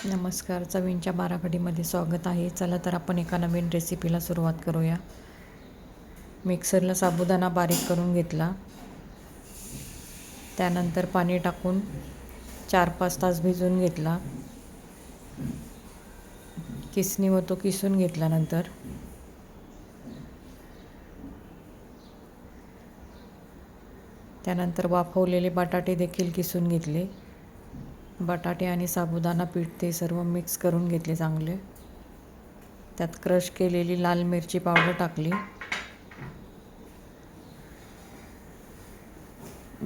नमस्कार, चवींच्या बाराखडीमध्ये स्वागत आहे. चला तर आपण एका नवीन रेसिपीला सुरुवात करूया. मिक्सरला साबुदाणा बारीक करून घेतला. त्यानंतर पाणी टाकून 4-5 तास भिजवून घेतला. किसणी व तो किसून घेतल्यानंतर त्यानंतर वाफवलेले बटाटे देखील किसून घेतले. बटाटे आणि साबुदाणा पीठ ते सर्व मिक्स करून घेतले चांगले. त्यात क्रश केलेली लाल मिरची पावडर टाकली,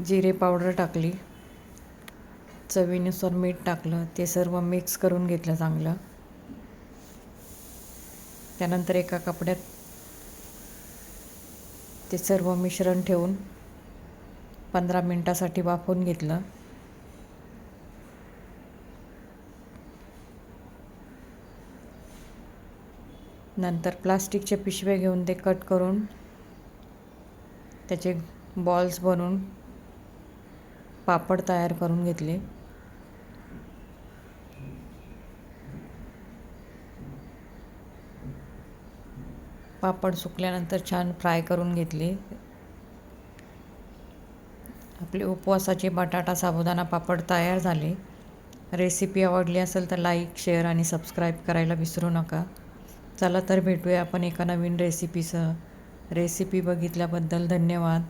जिरे पावडर टाकली, चवीनुसार मीठ टाकलं. ते सर्व मिक्स करून घेतलं चांगलं. त्यानंतर एका कपड्यात ते सर्व मिश्रण ठेवून 15 मिनिटासाठी वाफवून घेतलं. नंतर प्लास्टिकचे पिशवे घेऊन ते कट करून त्याचे बॉल्स बनवून पापड तयार करून घेतले. पापड सुकल्यानंतर छान फ्राय करून घेतले. आपले उपवासाचे बटाटा साबुदाणा पापड तयार झाले. रेसिपी आवडली असेल तर लाईक, शेअर आणि सबस्क्राईब करायला विसरू नका. चला तर भेटूया आपण एका नवीन रेसिपीसह. रेसिपी बघितल्याबद्दल धन्यवाद.